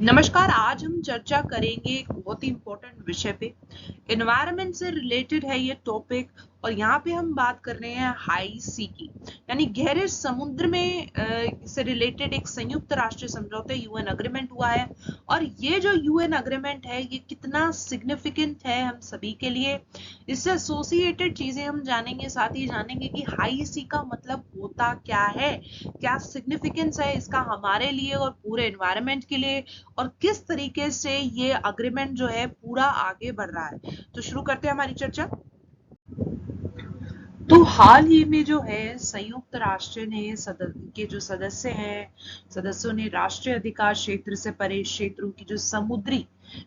नमस्कार। आज हम चर्चा करेंगे एक बहुत ही इम्पोर्टेंट विषय पे। एनवायरनमेंट से रिलेटेड है ये टॉपिक और यहाँ पे हम बात कर रहे हैं हाई सी की, यानी गहरे समुद्र में से रिलेटेड एक संयुक्त राष्ट्र समझौते यूएन अग्रीमेंट हुआ है। और ये जो यूएन अग्रीमेंट है ये कितना सिग्निफिकेंट है हम सभी के लिए, इससे एसोसिएटेड चीजें हम जानेंगे। साथ ही जानेंगे कि हाई सी का मतलब होता क्या है, क्या सिग्निफिकेंस है इसका हमारे लिए और पूरे एनवायरनमेंट के लिए, और किस तरीके से ये अग्रीमेंट जो है पूरा आगे बढ़ रहा है। तो शुरू करते हैं हमारी चर्चा। तो हाल ही में जो है संयुक्त राष्ट्र ने के जो सदस्य हैं, सदस्यों ने राष्ट्रीय अधिकार क्षेत्र से परे क्षेत्रों की जो समुद्री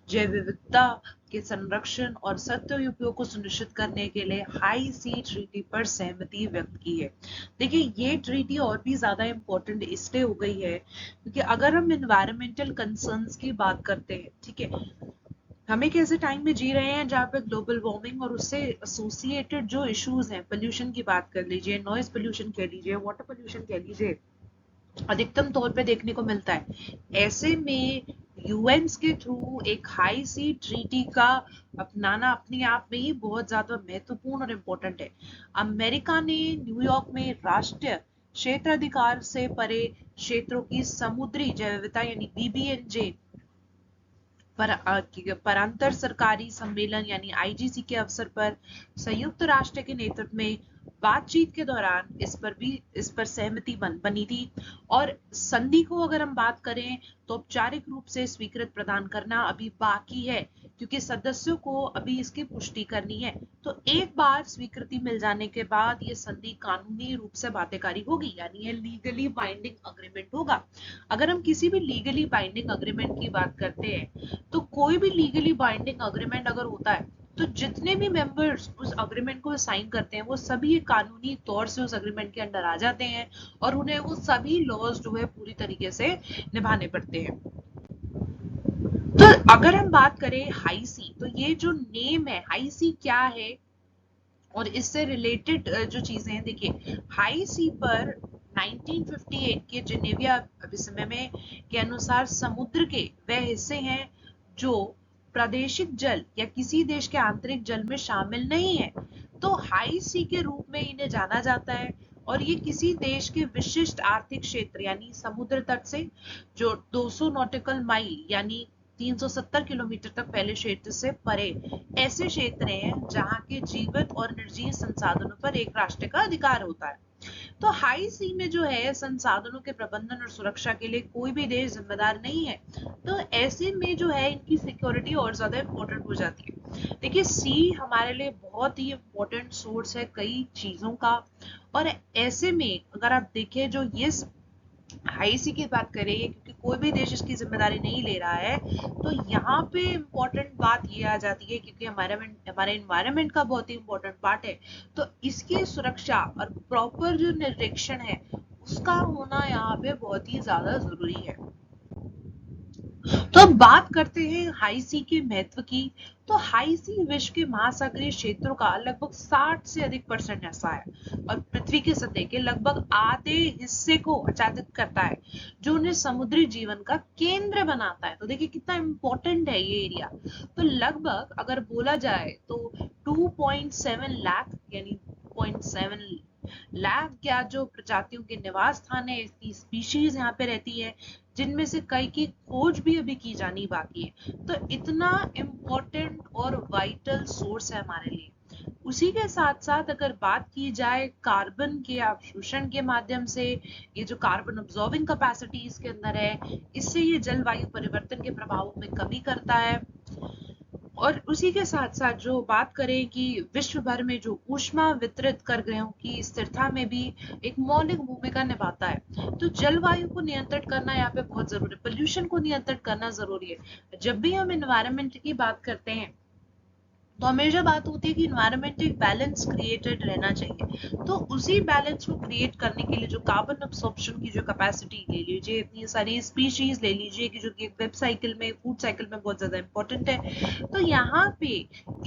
जैव विविधता के संरक्षण और सतत उपयोग को सुनिश्चित करने के लिए हाई सी ट्रीटी पर सहमति व्यक्त की है। देखिए ये ट्रीटी और भी ज्यादा इम्पोर्टेंट इसलिए हो गई है क्योंकि अगर हम एनवायरमेंटल कंसर्न्स की बात करते हैं, ठीक है, हम एक ऐसे टाइम में जी रहे हैं जहाँ पे ग्लोबल वार्मिंग और उससे एसोसिएटेड जो इश्यूज हैं, पोल्यूशन की बात कर लीजिए, नॉइज पोल्यूशन कह लीजिए, वाटर पोल्यूशन कह लीजिए, अधिकतम तौर पे देखने को मिलता है। ऐसे में यूएन के थ्रू एक हाई सी ट्रीटी का अपनाना अपने आप में ही बहुत ज्यादा महत्वपूर्ण और इम्पोर्टेंट है। अमेरिका ने न्यूयॉर्क में राष्ट्रीय क्षेत्राधिकार से परे क्षेत्रों की समुद्री जैव विविधता यानी बीबीएनजे परांतर सरकारी सम्मेलन यानी आईजीसी के अवसर पर संयुक्त राष्ट्र के नेतृत्व में बातचीत के दौरान इस पर सहमति बनी थी। और संधि को अगर हम बात करें तो औपचारिक रूप से स्वीकृत प्रदान करना अभी बाकी है क्योंकि सदस्यों को अभी इसकी पुष्टि करनी है। तो एक बार स्वीकृति मिल जाने के बाद ये संधि कानूनी रूप से बाध्यकारी होगी, यानी ये लीगली बाइंडिंग अग्रीमेंट होगा। अगर हम किसी भी लीगली बाइंडिंग अग्रीमेंट की बात करते हैं तो कोई भी लीगली बाइंडिंग अग्रीमेंट अगर होता है तो जितने भी मेंबर्स उस अग्रीमेंट को साइन करते हैं वो सभी कानूनी तौर से उस अग्रीमेंट के अंडर आ जाते हैं और उन्हें वो सभी लॉज जो है पूरी तरीके से निभाने पड़ते हैं। तो अगर हम बात करें हाई सी, तो ये जो नेम है हाई सी क्या है और इससे रिलेटेड जो चीजें हैं, देखिए हाई सी पर 1958 के जिनेविया अभिसमय में के अनुसार समुद्र के वह हिस्से हैं जो प्रादेशिक जल या किसी देश के आंतरिक जल में शामिल नहीं है, तो हाई सी के रूप में इन्हें जाना जाता है। और ये किसी देश के विशिष्ट आर्थिक क्षेत्र यानी समुद्र तट से जो 200 नॉटिकल माइल यानी 370 किलोमीटर तक फैले क्षेत्र से परे ऐसे क्षेत्र हैं जहां के जीवित और निर्जीव संसाधनों पर एक राष्ट्र का अधिकार होता है। तो हाई सी में जो है संसाधनों के प्रबंधन और सुरक्षा के लिए कोई भी देश जिम्मेदार नहीं है, तो ऐसे में जो है इनकी सिक्योरिटी और ज्यादा इम्पोर्टेंट हो जाती है। देखिए सी हमारे लिए बहुत ही इम्पोर्टेंट सोर्स है कई चीजों का, और ऐसे में अगर आप देखें जो ये हाई सी की बात करें क्योंकि कोई भी देश इसकी जिम्मेदारी नहीं ले रहा है, तो यहाँ पे इम्पोर्टेंट बात ये आ जाती है क्योंकि हमारे एनवायरनमेंट का बहुत ही इम्पोर्टेंट पार्ट है, तो इसकी सुरक्षा और प्रॉपर जो निरीक्षण है उसका होना यहाँ पे बहुत ही ज्यादा जरूरी है। तो अब बात करते हैं हाई सी के महत्व की। तो हाई सी विश्व के महासागरीय क्षेत्रों का लगभग 60 से अधिक परसेंट हिस्सा है और पृथ्वी के सतह के लगभग आधे हिस्से को आच्छादित करता है, जो उन्हें समुद्री जीवन का केंद्र बनाता है। तो देखिए कितना इंपॉर्टेंट है ये एरिया। तो लगभग अगर बोला जाए तो 2.7 लाख यानी 0.7 लाख क्या जो प्रजातियों के निवास स्थान है, इसकी स्पीशीज यहाँ पे रहती है, जिनमें से कई की खोज भी अभी की जानी बाकी है। तो इतना इम्पोर्टेंट और वाइटल सोर्स है हमारे लिए। उसी के साथ साथ अगर बात की जाए कार्बन के अवशोषण के माध्यम से, ये जो कार्बन अब्सॉर्बिंग कैपेसिटी इसके अंदर है, इससे ये जलवायु परिवर्तन के प्रभावों में कमी करता है। और उसी के साथ साथ जो बात करें कि विश्व भर में जो ऊष्मा वितरित कर ग्रहों की स्थिरता में भी एक मौलिक भूमिका निभाता है। तो जलवायु को नियंत्रित करना यहाँ पे बहुत जरूरी है, पोल्यूशन को नियंत्रित करना जरूरी है। जब भी हम एनवायरनमेंट की बात करते हैं तो हमेशा बात होती है कि इन्वायरमेंट एक बैलेंस क्रिएटेड रहना चाहिए। तो उसी बैलेंस को क्रिएट करने के लिए जो कार्बन अब्सॉर्प्शन की जो कैपेसिटी ले लीजिए, इतनी सारी स्पीशीज ले लीजिए कि जो कि वेब साइकिल में, फूड साइकिल में बहुत ज्यादा इंपॉर्टेंट है। तो यहाँ पे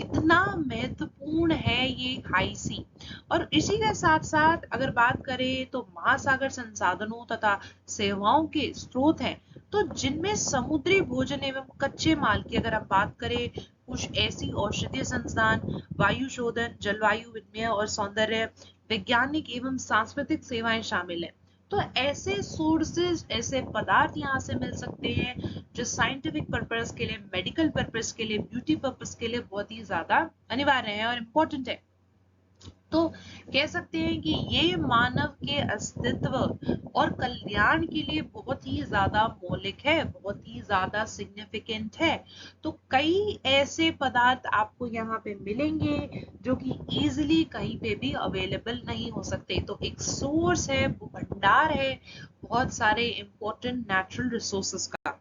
इतना महत्वपूर्ण है ये हाई सी। और इसी के साथ साथ अगर बात करें तो महासागर संसाधनों तथा सेवाओं के स्रोत हैं, तो जिनमें समुद्री भोजन एवं कच्चे माल की अगर हम बात करें, कुछ ऐसी औषधीय संस्थान, वायु शोधन, जलवायु विनिमय और सौंदर्य वैज्ञानिक एवं सांस्कृतिक सेवाएं शामिल है। तो ऐसे सोर्सेज, ऐसे पदार्थ यहाँ से मिल सकते हैं जो साइंटिफिक पर्पस के लिए, मेडिकल पर्पस के लिए, ब्यूटी पर्पस के लिए बहुत ही ज्यादा अनिवार्य है और इम्पोर्टेंट है। तो कह सकते हैं कि ये मानव के अस्तित्व और कल्याण के लिए बहुत ही ज्यादा मौलिक है, बहुत ही ज्यादा सिग्निफिकेंट है। तो कई ऐसे पदार्थ आपको यहाँ पे मिलेंगे जो कि इजीली कहीं पे भी अवेलेबल नहीं हो सकते। तो एक सोर्स है, भंडार है बहुत सारे इंपॉर्टेंट नेचुरल रिसोर्सेस का।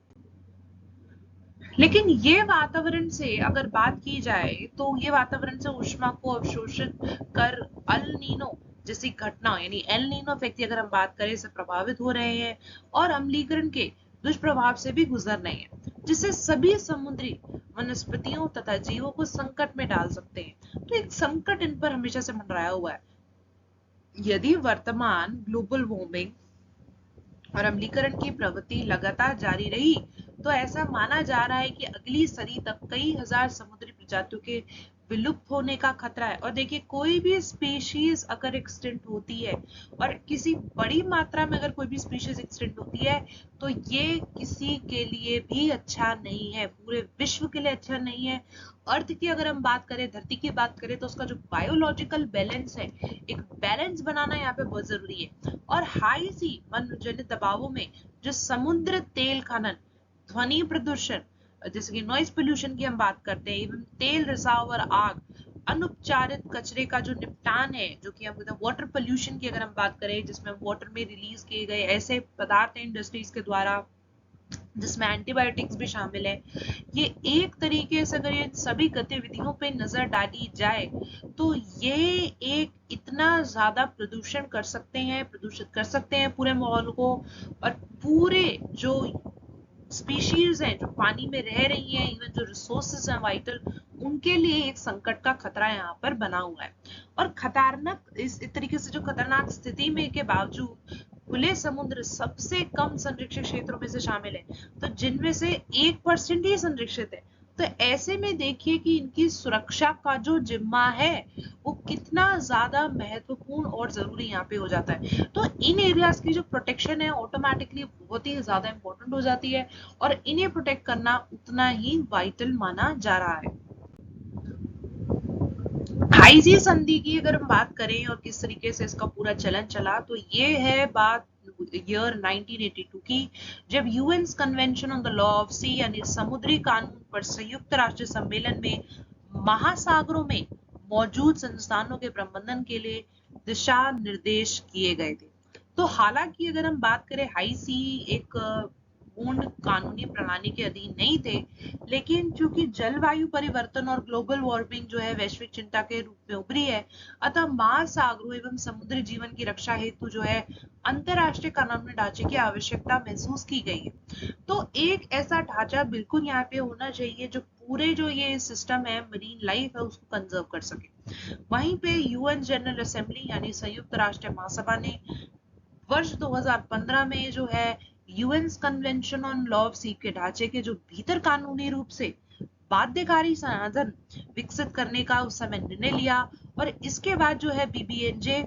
लेकिन ये वातावरण से अगर बात की जाए तो ये वातावरण से ऊष्मा को अवशोषित कर अल नीनो जैसी घटना, यानी एल नीनो इफेक्ट की अगर हम बात करें, से प्रभावित हो रहे हैं और अम्लीकरण के दुष्प्रभाव से भी गुजर रहे हैं, जिससे सभी समुद्री वनस्पतियों तथा जीवों को संकट में डाल सकते हैं। तो एक संकट इन पर हमेशा से मंडराया हुआ है। यदि वर्तमान ग्लोबल वार्मिंग और अम्लीकरण की प्रवृत्ति लगातार जारी रही तो ऐसा माना जा रहा है कि अगली सदी तक कई हजार समुद्री प्रजातियों के विलुप्त होने का खतरा है। और देखिए, कोई भी स्पीशीज अगर एक्सटिंक्ट होती है और किसी बड़ी मात्रा में अगर कोई भी स्पीशीज एक्सटिंक्ट होती है तो ये किसी के लिए भी अच्छा नहीं है, पूरे विश्व के लिए अच्छा नहीं है। अर्थ की अगर हम बात करें, धरती की बात करें, तो उसका जो बायोलॉजिकल बैलेंस है, एक बैलेंस बनाना यहाँ पे बहुत जरूरी है। और हाई सी वन जनित दबावों में जो समुद्र तेल खनन, ध्वनि प्रदूषण, जैसे कि नॉइज पोल्यूशन की हम बात करते हैं, एवं तेल रिसाव और आग, अनुपचारित कचरे का जो निपटान है, जो कि हम वाटर पोल्यूशन की अगर हम बात करें, जिसमें वाटर में रिलीज किए गए ऐसे पदार्थ हैं इंडस्ट्रीज के द्वारा, जिसमें एंटीबायोटिक्स भी शामिल है, ये एक तरीके से अगर ये सभी गतिविधियों पे नजर डाली जाए तो ये एक इतना ज्यादा प्रदूषण कर सकते हैं, प्रदूषित कर सकते हैं पूरे माहौल को। और पूरे जो स्पीशीज हैं जो पानी में रह रही हैं, इवन जो रिसोर्सेज हैं वाइटल, उनके लिए एक संकट का खतरा यहाँ पर बना हुआ है। और खतरनाक, इस तरीके से जो खतरनाक स्थिति में के बावजूद खुले समुद्र सबसे कम संरक्षित क्षेत्रों में से शामिल है, तो जिनमें से 1% ही संरक्षित है। तो ऐसे में देखिए कि इनकी सुरक्षा का जो जिम्मा है वो कितना ज्यादा महत्वपूर्ण और जरूरी यहाँ पे हो जाता है। तो इन एरियाज की जो प्रोटेक्शन है ऑटोमेटिकली बहुत ही ज्यादा इंपॉर्टेंट हो जाती है और इन्हें प्रोटेक्ट करना उतना ही वाइटल माना जा रहा है। हाइजी संधि की अगर हम बात करें और किस तरीके से इसका पूरा चलन चला, तो ये है बात ईयर 1982 की, जब UN convention on the law of sea यानी समुद्री कानून पर संयुक्त राष्ट्र सम्मेलन में महासागरों में मौजूद संस्थानों के प्रबंधन के लिए दिशा निर्देश किए गए थे। तो हालांकि अगर हम बात करें, हाई सी एक पूर्ण कानूनी प्रणाली के अधीन नहीं थे, लेकिन चूंकि जलवायु परिवर्तन और ग्लोबल वार्मिंग जो है वैश्विक चिंता के रूप में उभरी है, अतः महासागरों एवं समुद्री जीवन की रक्षा हेतु जो है अंतरराष्ट्रीय कानूनी ढांचे की आवश्यकता महसूस की गई है। तो एक ऐसा ढांचा बिल्कुल यहाँ पे होना चाहिए जो पूरे जो ये सिस्टम है, मरीन लाइफ है, उसको कंजर्व कर सके। वहीं पे यूएन जनरल असेंबली यानी संयुक्त राष्ट्र महासभा ने वर्ष 2015 में जो है UN convention on law of sea के ढांचे के जो भीतर कानूनी रूप से बाध्यकारी समाधान विकसित करने का उस समय निर्णय लिया। और इसके बाद जो है बीबीएनजे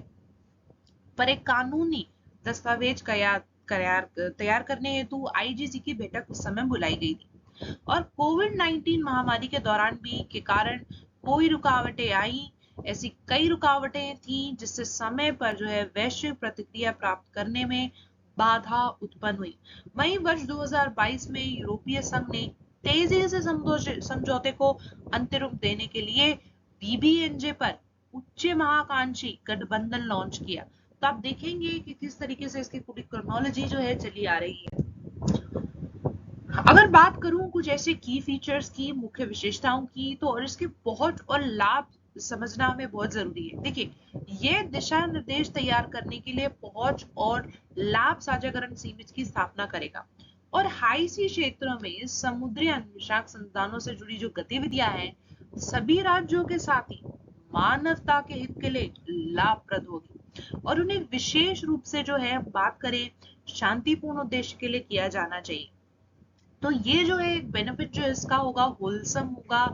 पर एक कानूनी दस्तावेज तैयार करने हेतु आईजीसी की बैठक उस समय बुलाई गई थी। और कोविड-19 महामारी के दौरान भी के कारण कोई रुकावटें आई, ऐसी कई रुकावटें थी जिससे समय पर जो है वैश्विक प्रतिक्रिया प्राप्त करने में बाधा उत्पन्न हुई। वहीं वर्ष 2022 में यूरोपीय संघ ने तेजी से समझौते को अंतिम रूप देने के लिए बीबीएनजे पर उच्च महाकांक्षी गठबंधन लॉन्च किया। तो आप देखेंगे कि किस तरीके से इसकी पूरी क्रोनोलॉजी जो है चली आ रही है। अगर बात करूं कुछ ऐसे की फीचर्स की, मुख्य विशेषताओं की, तो और इसके बहुत और लाभ समझना हमें बहुत जरूरी है। देखिए, ये दिशा निर्देश तैयार करने के लिए पहुंच और लाभ साझाकरण समिति की स्थापना करेगा। और हाई सी क्षेत्रों में समुद्री अन्वेषक संस्थानों से जुड़ी जो गतिविधियां हैं, सभी राज्यों के साथ ही मानवता के हित के लिए लाभप्रद होगी। और उन्हें विशेष रूप से जो है बात करें शांतिपूर्ण उद्देश्य के लिए किया जाना चाहिए। तो ये जो है बेनिफिट जो इसका होगा होलसम होगा,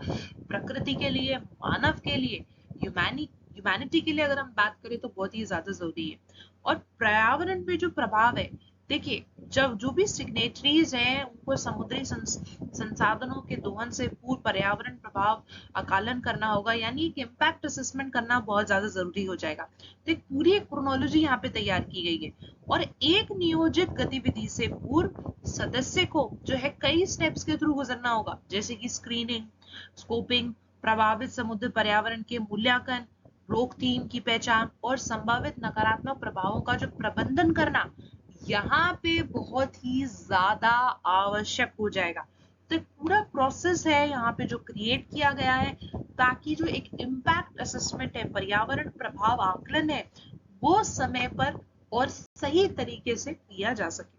प्रकृति के लिए, मानव के लिए, ह्यूमैनिटी के लिए अगर हम बात करें तो बहुत ही ज्यादा जरूरी है। और पर्यावरण पे जो प्रभाव है, देखिए जब जो भी सिग्नेटरीज हैं उनको समुद्री संसाधनों के दोहन से पूर्व पर्यावरण प्रभाव आकलन करना होगा, यानी एक इम्पैक्ट असेसमेंट करना बहुत ज्यादा जरूरी हो जाएगा। तो एक पूरी एक क्रोनोलॉजी यहाँ पे तैयार की गई है। और एक नियोजित गतिविधि से पूर्व सदस्य को जो है कई स्टेप्स के थ्रू गुजरना होगा, जैसे कि स्क्रीनिंग, स्कोपिंग, प्रभावित समुद्र पर्यावरण के मूल्यांकन, रोग थीम की पहचान और संभावित नकारात्मक प्रभावों का जो प्रबंधन करना यहाँ पे बहुत ही ज्यादा आवश्यक हो जाएगा। तो एक पूरा प्रोसेस है यहाँ पे जो क्रिएट किया गया है, ताकि जो एक इम्पैक्ट असेसमेंट है, पर्यावरण प्रभाव आकलन है, वो समय पर और सही तरीके से किया जा सके।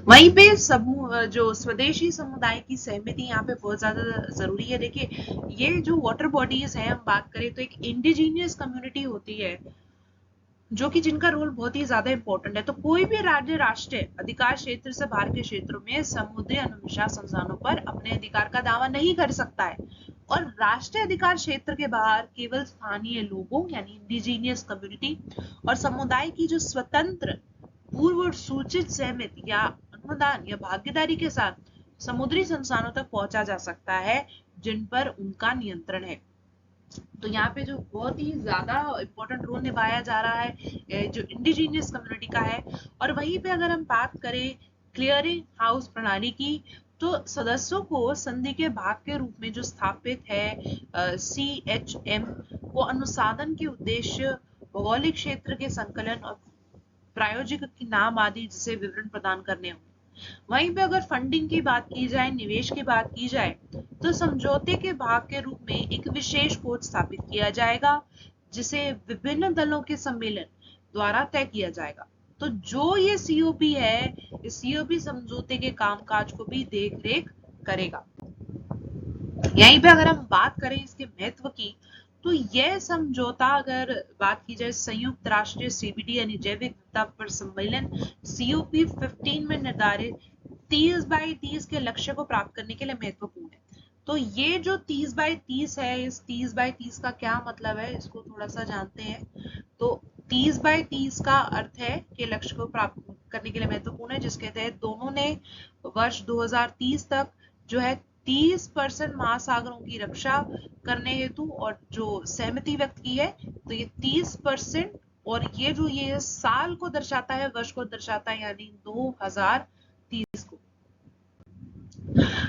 वहीं पे समूह जो स्वदेशी समुदाय की सहमति यहाँ पे बहुत ज्यादा जरूरी है। देखिए, ये जो वाटर बॉडीज है, हम बात करें तो एक इंडिजीनियस कम्युनिटी होती है जो कि जिनका रोल बहुत ही ज्यादा इंपॉर्टेंट है। तो कोई भी राज्य राष्ट्रीय अधिकार क्षेत्र से बाहर के क्षेत्रों में समुद्री अनुविश्वास संस्थानों पर अपने अधिकार का दावा नहीं कर सकता है। और राष्ट्रीय अधिकार क्षेत्र के बाहर केवल स्थानीय लोगों यानी इंडिजीनियस कम्युनिटी और समुदाय की जो स्वतंत्र पूर्व सूचित सहमति या अनुदान या भागीदारी के साथ समुद्री संस्थानों तक पहुंचा जा सकता है, जिन पर उनका नियंत्रण है। तो यहाँ पे जो बहुत ही ज्यादा इम्पोर्टेंट रोल निभाया जा रहा है जो इंडिजीनियस कम्युनिटी का है। और वहीं पे अगर हम बात करें क्लियरिंग हाउस प्रणाली की, तो सदस्यों को संधि के भाग के रूप में जो स्थापित है CHM को अनुसाधन के उद्देश्य, भौगोलिक क्षेत्र के संकलन और प्रायोजिक के नाम आदि जैसे विवरण प्रदान करने होंगे। वहीं पे अगर फंडिंग की बात की जाए, निवेश की बात की जाए, तो समझौते के भाग के रूप में एक विशेष कोष स्थापित किया जाएगा, जिसे विभिन्न दलों के सम्मेलन द्वारा तय किया जाएगा। तो जो ये COP है, इस COP समझौते के कामकाज को भी देख रेख करेगा। यहीं पे अगर हम बात करें इसके महत्व की, तो यह समझौता अगर बात की जाए संयुक्त राष्ट्रीय CBD यानी जैविक विविधता पर सम्मेलन COP 15 में निर्धारित 30/30 के लक्ष्य को प्राप्त करने के लिए महत्वपूर्ण है। तो ये जो 30/30 है, इस 30/30 का क्या मतलब है, इसको थोड़ा सा जानते हैं। तो 30/30 का अर्थ है कि लक्ष्य को प्राप्त करने के लिए महत्वपूर्ण है, जिसके तहत दोनों ने वर्ष 2030 तक जो है 30% महासागरों की रक्षा करने हेतु और जो सहमति व्यक्त की है, तो ये 30%, और ये जो ये साल को दर्शाता है, वर्ष को दर्शाता है, यानी 2030 को।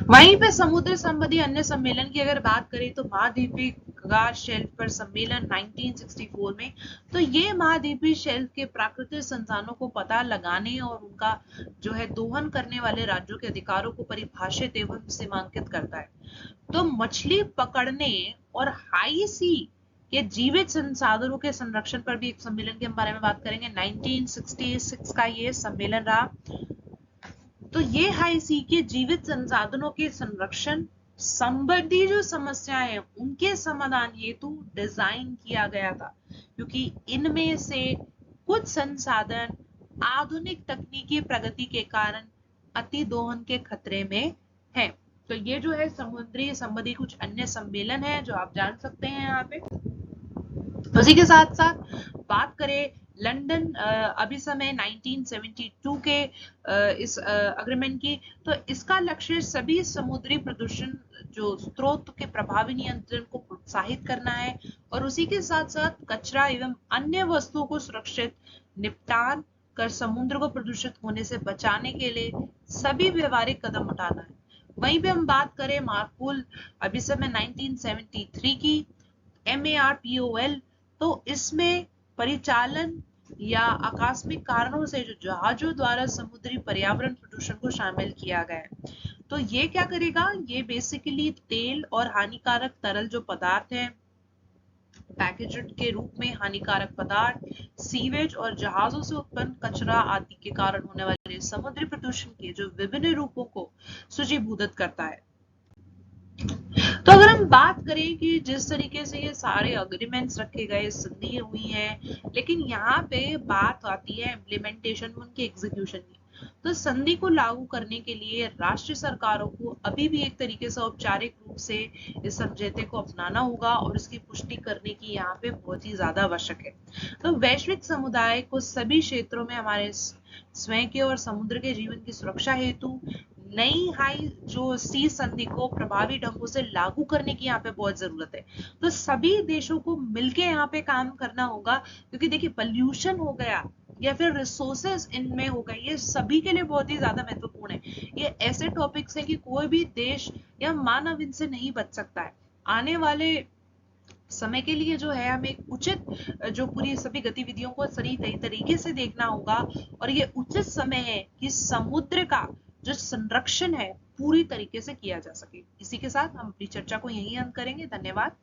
वहीं पे समुद्र संबंधी अन्य सम्मेलन की अगर बात करें तो महाद्वीपीय खगार शेल्फ पर सम्मेलन 1964 में, तो ये महाद्वीपीय शेल्फ के प्राकृतिक संसाधनों को पता लगाने और उनका जो है दोहन करने वाले राज्यों के अधिकारों को परिभाषित एवं सीमांकित करता है। तो मछली पकड़ने और हाई सी के जीवित संसाधनों के संरक्षण पर भी एक सम्मेलन के बारे में बात करेंगे। 1966 का ये सम्मेलन रहा। तो ये हाई सी के जीवित संसाधनों के संरक्षण संबंधी जो समस्याएं हैं, उनके समाधान हेतु डिजाइन किया गया था, क्योंकि इनमें से कुछ संसाधन आधुनिक तकनीकी प्रगति के कारण अतिदोहन के खतरे में है। तो ये जो है समुद्री संबंधी कुछ अन्य सम्मेलन है जो आप जान सकते हैं यहाँ पे। उसी के साथ साथ बात करें लंदन अभी समय 1972 के इस अग्रीमेंट की, तो इसका लक्ष्य सभी समुद्री प्रदूषण जो स्रोत के प्रभावी नियंत्रण को प्रोत्साहित करना है, और उसी के साथ साथ कचरा एवं अन्य वस्तुओं को सुरक्षित निपटान कर समुद्र को प्रदूषित होने से बचाने के लिए सभी व्यवहारिक कदम उठाना है। वहीं पे हम बात करें मार्पोल अभी समय 1973 की MARPOL, तो इसमें परिचालन या आकस्मिक कारणों से जो जहाजों द्वारा समुद्री पर्यावरण प्रदूषण को शामिल किया गया है। तो ये क्या करेगा, ये बेसिकली तेल और हानिकारक तरल जो पदार्थ है, पैकेज्ड के रूप में हानिकारक पदार्थ, सीवेज और जहाजों से उत्पन्न कचरा आदि के कारण होने वाले समुद्री प्रदूषण के जो विभिन्न रूपों को सूचीबद्ध करता है। तो अगर हम बात करें कि जिस तरीके से ये सारे अग्रीमेंट्स रखे गए, संधि हुई है, लेकिन यहाँ पे बात आती है इम्प्लीमेंटेशन में, उनके एग्जीक्यूशन की। तो संधि को लागू करने के लिए राष्ट्रीय सरकारों को अभी भी एक तरीके से औपचारिक रूप से इस समझौते को अपनाना होगा और इसकी पुष्टि करने की यहाँ पे बहुत ही ज्यादा आवश्यक है। तो वैश्विक समुदाय को सभी क्षेत्रों में हमारे स्वयं के और समुद्र के जीवन की सुरक्षा हेतु नई हाई जो सी संधि को प्रभावी ढंगों से लागू करने की यहाँ पे बहुत जरूरत है। तो सभी देशों को मिलके यहाँ पे काम करना होगा, क्योंकि देखिए पॉल्यूशन हो गया या फिर रिसोर्सेज इनमें हो गए, ये सभी के लिए बहुत ही ज्यादा महत्वपूर्ण है। ये ऐसे टॉपिक्स है कि कोई भी देश या मानव इनसे नहीं बच सकता है। आने वाले समय के लिए जो है हमें एक उचित जो पूरी सभी गतिविधियों को सही तरीके से देखना होगा, और ये उचित समय है कि समुद्र का जो संरक्षण है पूरी तरीके से किया जा सके। इसी के साथ हम अपनी चर्चा को यहीं अंत करेंगे। धन्यवाद।